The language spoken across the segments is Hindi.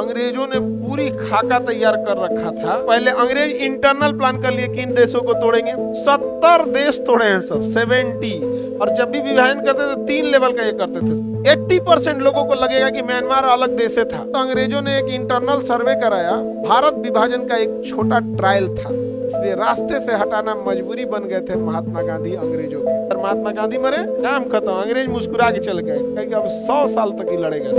अंग्रेजों ने पूरी खाका तैयार कर रखा था। पहले अंग्रेज इंटरनल प्लान कर लिए कि इन देशों को तोड़ेंगे। 70 देश तोड़े हैं सब, 70। और जब भी विभाजन करते तो 3 लेवल का ये करते थे। 80% लोगों को लगेगा कि म्यांमार अलग देश था। तो अंग्रेजों ने एक इंटरनल सर्वे कराया। भारत विभाजन का एक छोटा ट्रायल था, इसलिए रास्ते से हटाना मजबूरी बन गए थे महात्मा गांधी अंग्रेजों के। और महात्मा गांधी मरे, काम खत्म। अंग्रेज मुस्कुरा के चल गए क्योंकि अब 100 साल तक ही लड़ेगा।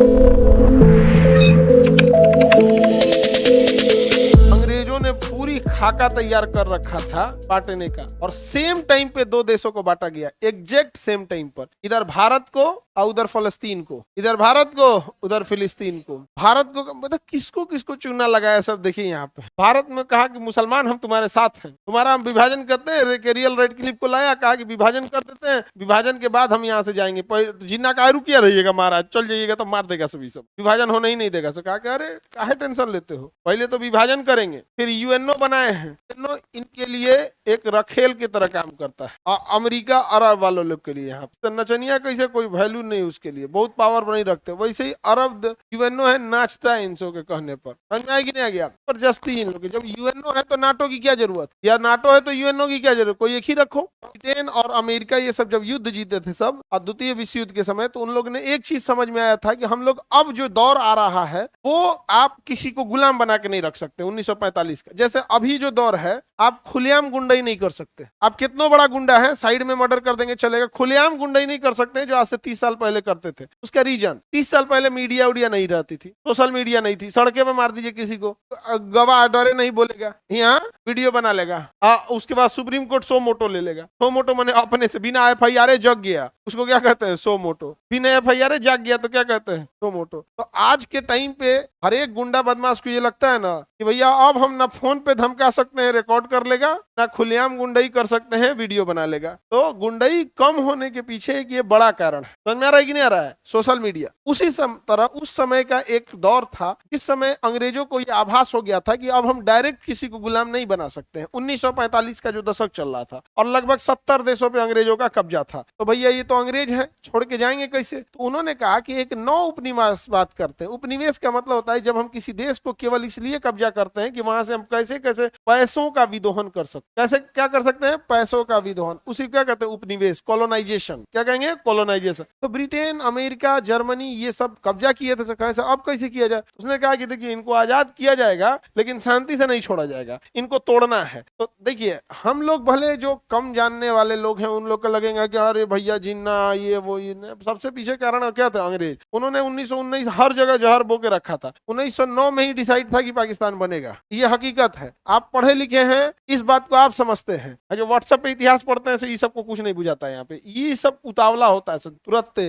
अंग्रेजों ने पूरी खाका तैयार कर रखा था बांटने का, और सेम टाइम पे 2 देशों को बांटा गया, एग्जैक्ट सेम टाइम पर। इधर भारत को और उधर फलस्तीन को, इधर भारत को उधर फिलिस्तीन को। भारत को मतलब किसको किसको चूना लगाया सब देखिए यहाँ पे। भारत में कहा कि मुसलमान हम तुम्हारे साथ हैं, तुम्हारा हम विभाजन करते हैं। रियल रेड क्लिफ को लाया, कहा कि विभाजन कर देते हैं, विभाजन के बाद हम यहाँ से जाएंगे। जिन्ना का रुकिया रहिएगा महाराज, चल जाइएगा तो मार देगा सभी, सब विभाजन होने ही नहीं देगा। तो कहा अरे काहे टेंशन लेते हो, पहले तो विभाजन करेंगे। फिर यूएनओ बनाए हैं, यूएनओ इनके लिए एक रखेल की तरह काम करता है। अमेरिका अरब वालों लोग के लिए यहाँ नचनिया कैसे कोई वैल्यू नहीं, उसके लिए बहुत पावर नहीं रखते। वैसे ही अरब यूएनओ है, नाचता है इनसो के कहने पर। समझ में आएगी नहीं आ गया पर जस्ती इन लोग। जब यूएनओ है तो नाटो की क्या जरूरत, या नाटो है तो यूएनओ की क्या जरूरत, कोई एक ही रखो। ब्रिटेन और अमेरिका ये सब जब युद्ध जीते थे सब, और द्वितीय विश्व युद्ध के समय, तो उन लोग ने एक चीज समझ में आया था कि हम लोग अब जो दौर आ रहा है वो आप किसी को गुलाम बना के नहीं रख सकते। 1945 का जैसे अभी जो दौर है, आप खुलेआम गुंडाई नहीं कर सकते। आप कितना बड़ा गुंडा है, साइड में मर्डर कर देंगे चलेगा, खुलेआम गुंडाई नहीं कर सकते जो आज से 30 साल पहले करते थे। उसका रीजन, 30 साल पहले मीडिया उडिया नहीं रहती थी, सोशल मीडिया नहीं थी, सड़के पे मार दीजिए किसी को, गवाह डरे नहीं बोलेगा, यहाँ वीडियो बना लेगा। उसके बाद सुप्रीम कोर्ट सो मोटो ले लेगा। सो मोटो मैंने अपने से बिना एफआईआर जग गया, उसको क्या कहते हैं, सो मोटो। बिना एफआईआर जाग गया तो क्या कहते हैं, सो मोटो। तो आज के टाइम पे हर एक गुंडा बदमाश को ये लगता है ना कि भैया अब हम ना फोन पे धमका सकते हैं, रिकॉर्ड कर लेगा, ना खुलेआम गुंडाई कर सकते हैं, वीडियो बना लेगा। तो गुंडाई कम होने के पीछे एक ये बड़ा कारण है। समझ में आ रहा है कि नहीं आ रहा है, सोशल मीडिया। उसी तरह उस समय का एक दौर था, इस समय अंग्रेजों को ये आभास हो गया था कि अब हम डायरेक्ट किसी को गुलाम नहीं बना सकते हैं। 1945 का जो दशक चल रहा था और लगभग 70 देशों पे अंग्रेजों का कब्जा था। तो भैया ये तो अंग्रेज है, छोड़ के जाएंगे कैसे। तो उन्होंने कहा कि एक नौ उपनिवेश बात करते हैं। उपनिवेश का मतलब होता है जब हम किसी देश को केवल इसलिए कब्जा करते हैं कि वहां से हम कैसे कैसे पैसों का विदोहन कर सकते, कैसे क्या कर सकते हैं, पैसों का विदोहन, उसी क्या कहते हैं, उपनिवेश, कॉलोनाइजेशन। क्या कहेंगे, कॉलोनाइजेशन। तो ब्रिटेन, अमेरिका, जर्मनी ये सब कब्जा किए थे, कैसे अब कैसे किया जाए। उसने कहा कि देखिए इनको आजाद किया जाएगा लेकिन शांति से नहीं छोड़ा जाएगा, इनको तोड़ना है। तो देखिए हम लोग भले जो कम जानने वाले लोग हैं उन लोग को लगेगा कि अरे भैया जिन्ना ये वो, ये सबसे पीछे कारण क्या था, अंग्रेज। उन्होंने 1919 हर जगह जहर बो के रखा था। 1909 में ही डिसाइड था कि पाकिस्तान बनेगा, ये हकीकत है। आप पढ़े लिखे हैं, इस बात को आप समझते हैं। जो व्हाट्सएप पे इतिहास पढ़ते हैं ये सबको कुछ नहीं बुझाता है। यहाँ पे ये सब उतावला होता है तुरंत,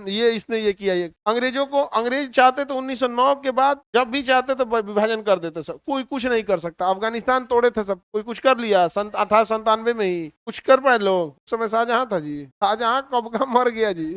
ये इसने ये किया। ये अंग्रेजों को, अंग्रेज चाहते तो 1909 के बाद जब भी चाहते तो विभाजन कर देते सब, कोई कुछ नहीं कर सकता। अफगानिस्तान तोड़े थे सब, कोई कुछ कर लिया 1897 में ही कुछ कर पाए लोग। उस समय शाहजहां था जी, शाहजहां कब का मर गया जी।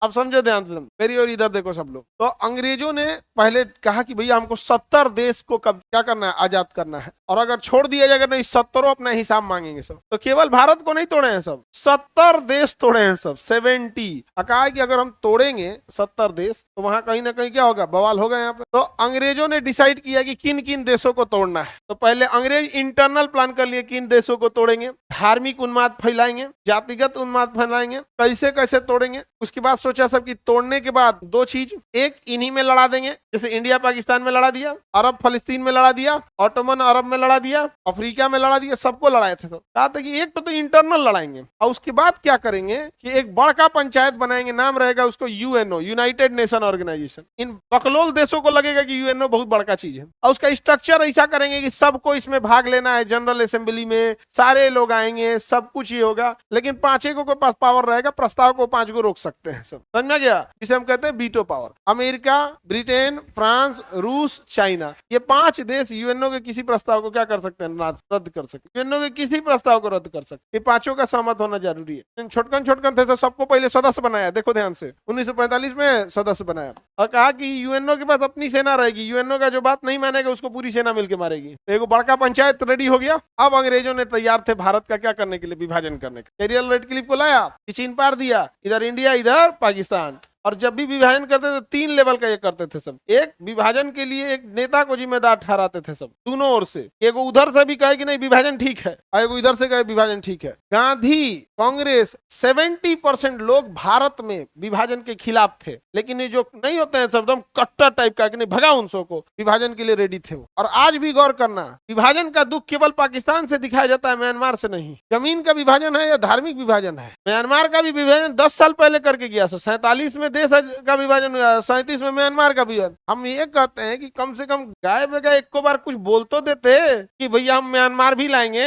अब समझो ध्यान से, मेरी और इधर देखो सब लोग। तो अंग्रेजों ने पहले कहा कि भैया हमको 70 देश को कब क्या करना है, आजाद करना है, और अगर छोड़ दिया जाएगा नहीं 70 अपना हिसाब मांगेंगे सब। तो केवल भारत को नहीं तोड़े हैं सब, 70 देश तोड़े हैं सब, 70। कहा कि अगर हम तोड़ेंगे 70 देश तो वहां कहीं ना कहीं क्या होगा, बवाल होगा यहाँ पे। तो अंग्रेजों ने डिसाइड किया कि किन किन देशों को तोड़ना है। तो पहले अंग्रेज इंटरनल प्लान कर लिए किन देशों को तोड़ेंगे। धार्मिक उन्माद फैलाएंगे, जातिगत उन्माद फैलाएंगे, कैसे कैसे तोड़ेंगे। उसके बाद सोचा सब कि तोड़ने के बाद 2 चीज, एक इन्हीं में लड़ा देंगे, जैसे इंडिया पाकिस्तान में लड़ा दिया, अरब फलस्तीन में लड़ा दिया, ऑटोमन अरब में लड़ा दिया, अफ्रीका में लड़ा दिया, सबको लड़ाए थे। तो कहा था कि एक तो इंटरनल लड़ाएंगे, और उसके बाद क्या करेंगे कि एक बड़का पंचायत बनाएंगे, नाम रहेगा उसको यूएनओ, यूनाइटेड नेशन ऑर्गेनाइजेशन। इन बकलोल देशों को लगेगा कि यूएनओ बहुत बड़का चीज है, और उसका स्ट्रक्चर ऐसा करेंगे कि सबको इसमें भाग लेना है। जनरल असेंबली में सारे लोग आएंगे, सब कुछ ही होगा, लेकिन 5 को पास पावर रहेगा, प्रस्ताव को 5 को रोक सकते हैं सब। समझ में गया, जिसे हम कहते हैं veto power. America, Britain, France, रूस, चाइना, ये 5 देश यूएनओ के किसी प्रस्ताव को क्या कर सकते हैं, रद्द कर सकते। यूएनओ के किसी प्रस्ताव को रद्द कर सकते। ये 5 का सहमत होना जरूरी है। छोटकन थे सबको पहले सदस्य बनाया, देखो ध्यान से, 1945 में सदस्य बनाया, और कहा कि यूएनओ के पास अपनी सेना रहेगी, यूएनओ का जो बात नहीं मानेगा उसको पूरी सेना मिलकर मारेगी। तो एक बड़का पंचायत रेडी हो गया। अब अंग्रेजों ने तैयार थे भारत का क्या करने के लिए, विभाजन करने का। रियल रेड क्लिफ को लाया, चीन पार दिया, इधर इंडिया, इधर पाकिस्तान। और जब भी विभाजन करते थे 3 लेवल का ये करते थे सब। एक विभाजन के लिए एक नेता को जिम्मेदार ठहराते थे सब, दोनों ओर से। एक उधर से भी कहे कि नहीं विभाजन ठीक है, और एक इधर से कहे विभाजन ठीक है। गांधी, कांग्रेस, 70% लोग भारत में विभाजन के खिलाफ थे, लेकिन ये जो नहीं होते हैं सब एकदम कट्टर टाइप का कि नहीं भगा उन सबको, विभाजन के लिए रेडी थे वो। और आज भी गौर करना, विभाजन का दुख केवल पाकिस्तान से दिखाया जाता है, म्यांमार से नहीं। जमीन का विभाजन है या धार्मिक विभाजन है। म्यांमार का भी विभाजन 10 साल पहले करके गया। 47 में देश का विभाजन हुआ, 37 में म्यांमार का विभाजन। हम ये कहते हैं कि कम से कम गाय बगैर एक बार कुछ बोल तो देते कि भैया हम म्यांमार भी लाएंगे।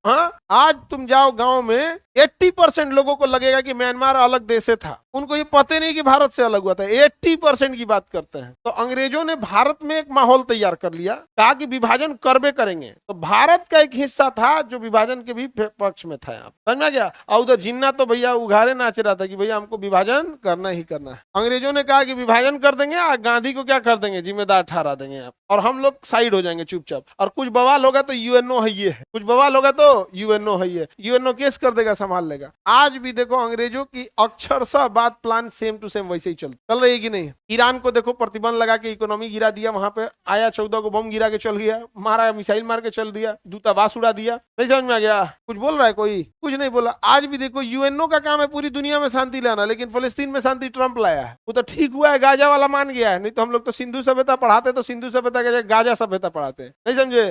हाँ, आज तुम जाओ गांव में 80% लोगों को लगेगा कि म्यांमार अलग देश से था, उनको ये पता नहीं कि भारत से अलग हुआ था। 80% की बात करते हैं। तो अंग्रेजों ने भारत में एक माहौल तैयार कर लिया, कहा कि विभाजन करबे करेंगे। तो भारत का एक हिस्सा था जो विभाजन के भी पक्ष में था। आप समझ में गया। और उधर जिन्ना तो भैया उघारे नाच रहा था कि भैया हमको विभाजन करना ही करना है। अंग्रेजों ने कहा कि विभाजन कर देंगे और गांधी को क्या कर देंगे, जिम्मेदार ठहरा देंगे आप, और हम लोग साइड हो जाएंगे चुपचाप। और कुछ बवाल होगा तो यूएनओ है ये है, कुछ बवाल होगा तो यूएनओ है ये, यूएनओ केस कर देगा, संभाल लेगा। आज भी देखो अंग्रेजों की अक्षरशः बात प्लान सेम टू सेम वैसे ही चल रही है कि नहीं। ईरान को देखो प्रतिबंध लगा के इकोनॉमी गिरा दिया, वहां पे आया 14 को बम गिरा के चल गया, मारा मिसाइल मार के चल दिया, दूतावास उड़ा दिया। नहीं समझ में आ गया। कुछ बोल रहा है कोई, कुछ नहीं बोला। आज भी देखो यूएनओ का काम है पूरी दुनिया में शांति लाना, लेकिन फलस्तीन में शांति ट्रंप लाया है। वो तो ठीक हुआ है, गाजा वाला मान गया है। नहीं तो हम लोग तो सिंधु सभ्यता पढ़ाते तो सिंधु सभ्यता के गाजा सभ्यता पढ़ाते, नहीं समझे।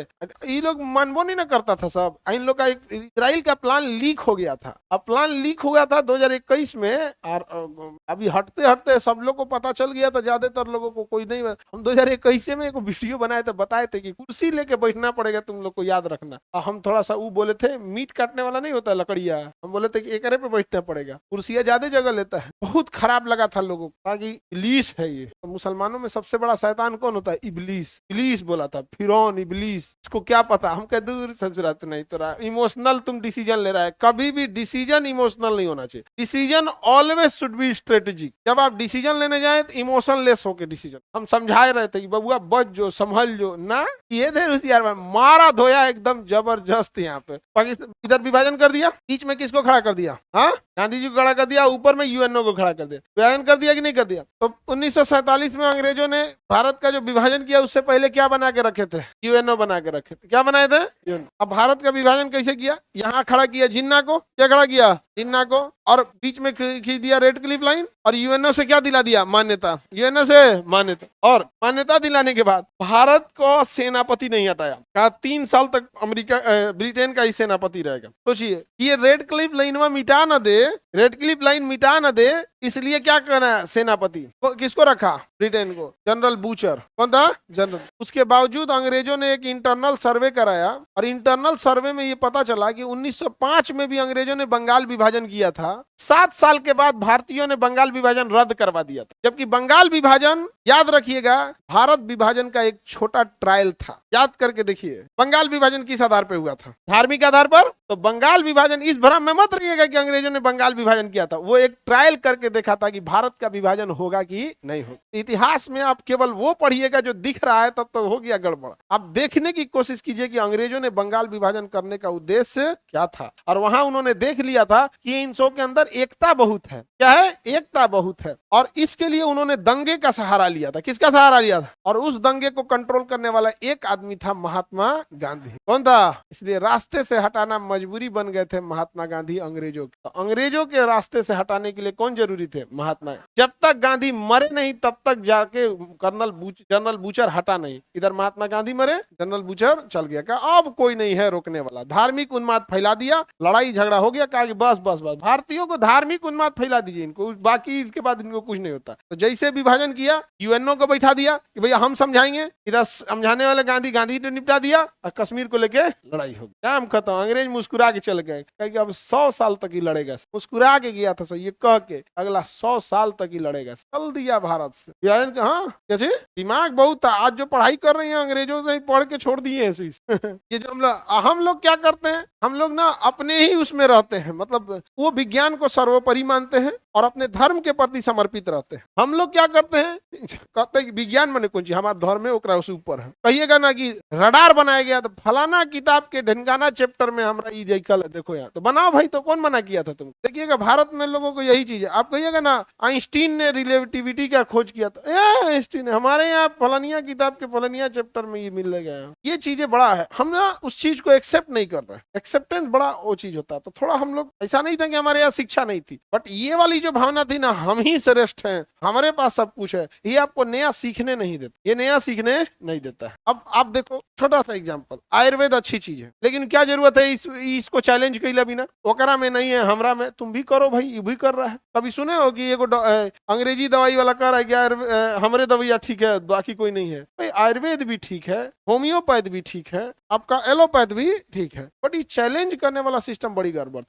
ये लोग मानबो नहीं ना करता था सब। इन लोग का इजराइल का प्लान लीक हो गया था। अब प्लान लीक हो गया था 2021 में, और अभी हटते हटते सब लोग को पता चल गया था, ज्यादातर लोगों को कोई नहीं। हम 2021 में एक वीडियो बनाए थे, बताए थे कि कुर्सी लेके बैठना पड़ेगा तुम लोग को, याद रखना। और हम थोड़ा सा वो बोले थे, मीट काटने वाला नहीं होता लकड़िया, हम बोले थे कि एकरे पे बैठना पड़ेगा, कुर्सियां ज्यादा जगह लेता है। बहुत खराब लगा था लोगों को, ताकि इब्लीस है ये। तो मुसलमानों में सबसे बड़ा शैतान कौन होता है? इब्लीस। इब्लीस बोला था, फिरौन, इब्लीस। इसको क्या पता, हम कह दूर सजरत नहीं तो इमोशनल तुम डिसीजन ले रहा है। कभी भी डिसीजन इमोशनल नहीं होना चाहिए। Decision always should be strategic. जब आप डिसीजन लेने जाए तो इमोशनलेस होके डिसीजन। हम समझाए रहे थे कि बबुआ बच जो, संभल जो ना, ये देर उसी यार मारा धोया एकदम जबरदस्त। यहाँ पे पाकिस्तान इधर विभाजन कर दिया, बीच में किसको खड़ा कर दिया? हाँ, गांधी जी को खड़ा कर दिया, ऊपर में यूएनओ को खड़ा कर दिया। विभाजन कर दिया कि नहीं कर दिया? तो 1947 में अंग्रेजों ने भारत का जो विभाजन किया उससे पहले क्या बना के रखे थे? यूएनओ बना के रखे थे। क्या बनाए थे? यूएनओ। अब भारत का विभाजन कैसे किया? यहाँ खड़ा किया जिन्ना को, क्या खड़ा किया? जिन्ना को, और बीच में खींच दिया रेड क्लिफ लाइन, और यूएनओ से क्या दिला दिया? मान्यता। यूएनओ से मान्यता, और मान्यता दिलाने के बाद भारत को सेनापति नहीं हटाया। कहा 3 साल तक अमेरिका ब्रिटेन का ही सेनापति रहेगा। सोचिए, ये रेड क्लिफ लाइन मिटा न दे, रेड क्लिफ लाइन मिटा न दे, इसलिए क्या करना है? सेनापति किसको रखा? ब्रिटेन को। General butcher. कौन था? जनरल। उसके बावजूद अंग्रेजों ने एक इंटरनल सर्वे कराया, और इंटरनल सर्वे में ये पता चला कि 1905 में भी अंग्रेजों ने बंगाल विभाजन किया था। 7 साल के बाद भारतीयों ने बंगाल विभाजन रद्द करवा दिया था। जबकि बंगाल विभाजन, याद रखिएगा, भारत विभाजन का एक छोटा ट्रायल था। याद करके देखिए, बंगाल विभाजन किस आधार पर हुआ था? धार्मिक आधार पर। तो बंगाल विभाजन, इस भ्रम में मत रहिएगा कि अंग्रेजों ने बंगाल विभाजन किया था। वो एक ट्रायल करके देखा था कि भारत का विभाजन होगा कि नहीं होगा। इतिहास में आप केवल वो पढ़िएगा जो दिख रहा है, तब तो हो गया गड़बड़। आप देखने की कोशिश कीजिए कि अंग्रेजों ने बंगाल विभाजन करने का उद्देश्य क्या था। और वहां उन्होंने देख लिया था कि इन सब के अंदर एकता बहुत है। क्या है? एकता बहुत है। और इसके लिए उन्होंने दंगे का सहारा लिया था। किसका सहारा लिया था? और उस दंगे को कंट्रोल करने वाला एक आदमी था, महात्मा गांधी। कौन था? इसलिए रास्ते से हटाना मजबूरी बन गए थे महात्मा गांधी अंग्रेजों के। तो अंग्रेजों के रास्ते से हटाने के लिए कौन जरूरी थे? महात्मा। जब तक गांधी मरे नहीं तब तक जाके जनरल बूचर हटा नहीं। इधर महात्मा गांधी मरे, जनरल बूचर चल गया। कहा अब कोई नहीं है रोकने वाला। धार्मिक उन्माद फैला दिया, लड़ाई झगड़ा हो गया। कहा कि बस बस बस, भारतीयों को धार्मिक उन्माद फैला दीजिए, इनको बाकी इसके बाद इनको कुछ नहीं होता। तो जैसे विभाजन किया, यूएनओ को बैठा दिया कि भैया हम समझाएंगे। इधर समझाने वाले गांधी ने निपटा दिया, और कश्मीर को लेके लड़ाई हो गई। काम खत्म। अंग्रेज मुस्कुरा के चल गए, कि अब 100 साल तक ही लड़ेगा। मुस्कुरा के गया था ये कह के, अगला 100 साल तक ही लड़ेगा। चल दिया भारत से विभाजन का। हाँ, कैसे दिमाग बहुत था। आज जो पढ़ाई कर रहे हैं अंग्रेजों से ही पढ़ के छोड़ दिए हैं। ये जो हम लोग क्या करते हैं, हम लोग ना अपने ही उसमें रहते हैं, मतलब वो विज्ञान को सर्वोपरि मानते हैं और अपने धर्म के प्रति समर्पित रहते हैं। हम लोग क्या करते हैं, कहते हैं कि विज्ञान माने कौन चीज, हमारा धर्म है ओकरा उससे ऊपर है। कहिएगा ना कि रडार बनाया गया तो फलाना किताब के ढंगाना चैप्टर में हमरा ये जैकल है, देखो यार, तो बनाओ भाई, तो कौन मना किया था तुम? देखिएगा भारत में लोगों को यही चीज है। आप कहिएगा ना आइंस्टीन ने रिलेटिविटी का खोज किया था, आइंस्टीन हमारे यहाँ फलानिया किताब के फलानिया चैप्टर में ये मिल गया। ये चीजें बड़ा है, हम ना उस चीज को एक्सेप्ट नहीं कर रहे। एक्सेप्टेंस बड़ा वो चीज होता है। तो थोड़ा हम लोग ऐसा नहीं था कि हमारे यहाँ शिक्षा नहीं थी, बट ये वाली जो भावना थी ना, हम ही श्रेष्ठ हैं, हमारे पास सब कुछ है, ये आपको नया सीखने नहीं देता, ये नया सीखने नहीं देता है। अब आप देखो छोटा सा एग्जांपल, आयुर्वेद अच्छी चीज है, लेकिन क्या जरूरत है इसको चैलेंज कैला बिना? ओकरा में नहीं है, हमरा में, तुम भी करो भाई, ये भी कर रहा है। कभी सुने हो कि एगो अंग्रेजी दवाई वाला कह रहा है कि हमारे दवाइयाँ ठीक है बाकी कोई नहीं है? भाई आयुर्वेद भी ठीक है, होम्योपैथ भी ठीक है, आपका एलोपैथ भी ठीक है, बट ये चैलेंज करने वाला सिस्टम बड़ी गड़बड़।